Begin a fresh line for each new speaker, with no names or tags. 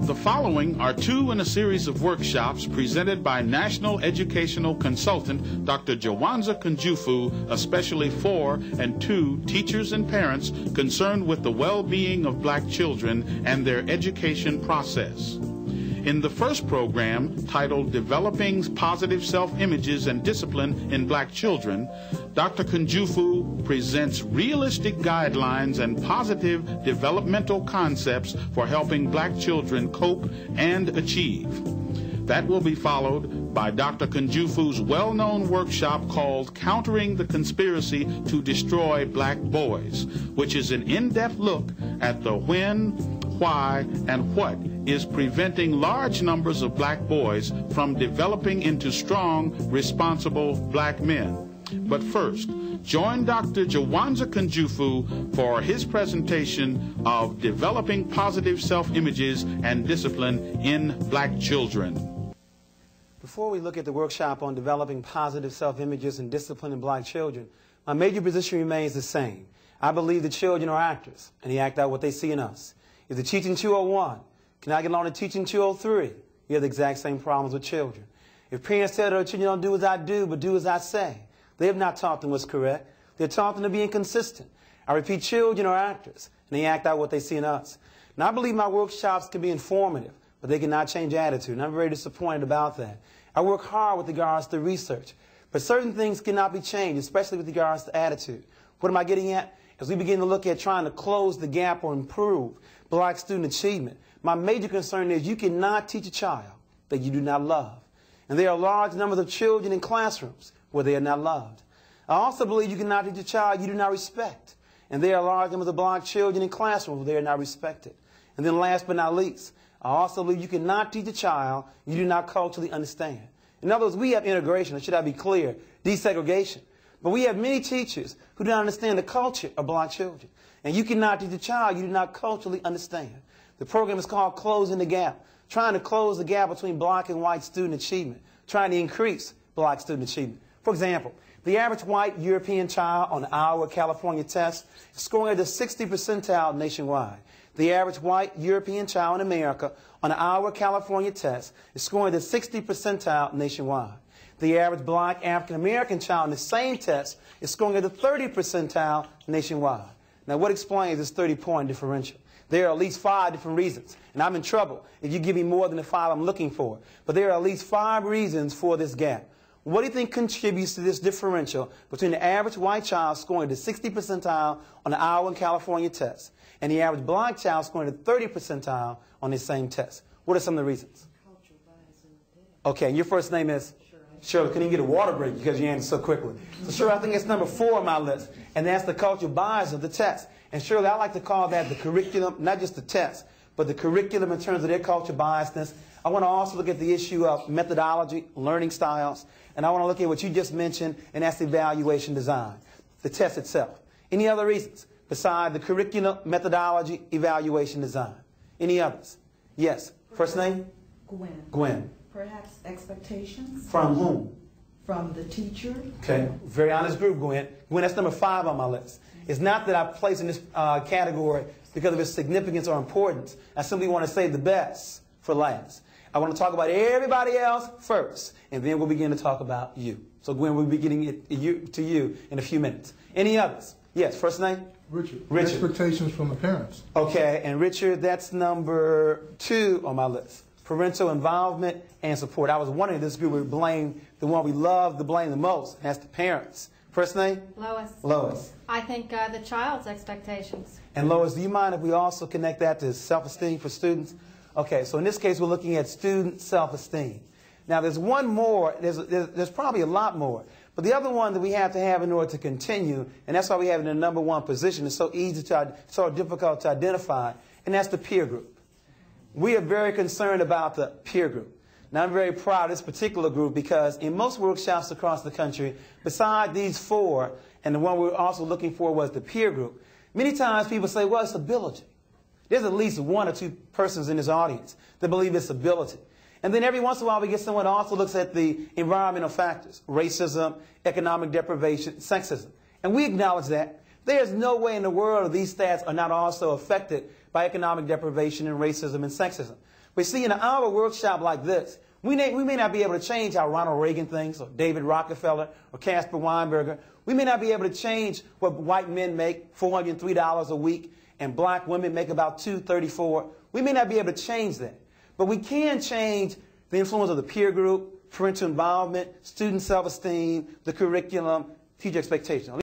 The following are two in a series of workshops presented by National Educational Consultant Dr. Jawanza Kunjufu, especially for and to teachers and parents concerned with the well-being of black children and their education process. In the first program, titled Developing Positive Self-Images and Discipline in Black Children, Dr. Kunjufu presents realistic guidelines and positive developmental concepts for helping black children cope and achieve. That will be followed by Dr. Kunjufu's well-known workshop called Countering the Conspiracy to Destroy Black Boys, which is an in-depth look at the when, why, and what is preventing large numbers of black boys from developing into strong, responsible black men. But first, join Dr. Jawanza Kunjufu for his presentation of Developing Positive Self-Images and Discipline in Black Children.
Before we look at the workshop on developing positive self-images and discipline in black children, my major position remains the same. I believe the children are actors, and they act out what they see in us. If the teaching 201 cannot get along to teaching 203, you have the exact same problems with children. If parents tell their children, don't do as I do, but do as I say, they have not taught them what's correct. They're taught them to be inconsistent. I repeat, children are actors, and they act out what they see in us. Now, I believe my workshops can be informative, but they cannot change attitude, and I'm very disappointed about that. I work hard with regards to research, but certain things cannot be changed, especially with regards to attitude. What am I getting at? As we begin to look at trying to close the gap or improve black student achievement, my major concern is you cannot teach a child that you do not love. And there are large numbers of children in classrooms where they are not loved. I also believe you cannot teach a child you do not respect. And there are large numbers of black children in classrooms where they are not respected. And then last but not least, I also believe you cannot teach a child you do not culturally understand. In other words, we have integration, or should I be clear, desegregation. But we have many teachers who do not understand the culture of black children. And you cannot teach a child you do not culturally understand. The program is called Closing the Gap, trying to close the gap between black and white student achievement, trying to increase black student achievement. For example, the average white European child on the Iowa, California test is scoring at the 60th percentile nationwide. The average white European child in America on the Iowa, California test is scoring at the 60th percentile nationwide. The average black African-American child in the same test is scoring at the 30th percentile nationwide. Now, what explains this 30-point differential? There are at least 5 different reasons, and I'm in trouble if you give me more than the 5 I'm looking for. But there are at least 5 reasons for this gap. What do you think contributes to this differential between the average white child scoring the 60th percentile on the Iowa and California test and the average black child scoring the 30th percentile on the same test? What are some of the reasons? Okay, and your first name is? Shirley. Couldn't even get a water break because you answered so quickly. So Shirley, I think it's number 4 on my list, and that's the cultural bias of the test. And Shirley, I like to call that the curriculum, not just the test, but the curriculum in terms of their cultural biasness. I want to also look at the issue of methodology, learning styles, and I want to look at what you just mentioned, and that's evaluation design, the test itself. Any other reasons besides the curriculum, methodology, evaluation design? Any others? Yes. First name?
Gwen.
Gwen.
Perhaps expectations?
From whom?
From the teacher.
Okay. Very honest group, Gwen. Gwen, that's number 5 on my list. It's not that I place in this category because of its significance or importance. I simply want to save the best for last. I want to talk about everybody else first, and then we'll begin to talk about you. So, Gwen, we'll be getting to you in a few minutes. Any others? Yes, first name?
Richard.
Richard.
Expectations from the parents.
Okay, and Richard, that's number 2 on my list. Parental involvement and support. I was wondering if this group would blame the one we love to blame the most, and that's the parents. First name?
Lois.
Lois.
I think the child's expectations.
And Lois, do you mind if we also connect that to self-esteem for students? Okay, so in this case, we're looking at student self-esteem. Now, there's one more. There's probably a lot more. But the other one that we have to have in order to continue, and that's why we have it in the number 1 position, it's so easy to, so difficult to identify, and that's the peer group. We are very concerned about the peer group. Now, I'm very proud of this particular group because in most workshops across the country, beside these four, and the one we were also looking for was the peer group, many times people say, well, it's ability. There's at least one or two persons in this audience that believe it's ability. And then every once in a while we get someone who also looks at the environmental factors, racism, economic deprivation, sexism. And we acknowledge that. There's no way in the world that these stats are not also affected by economic deprivation and racism and sexism. But see, in an hour workshop like this, we may not be able to change how Ronald Reagan thinks, or David Rockefeller, or Caspar Weinberger. We may not be able to change what white men make, $403 a week, and black women make about $234. We may not be able to change that. But we can change the influence of the peer group, parental involvement, student self-esteem, the curriculum, teacher expectations.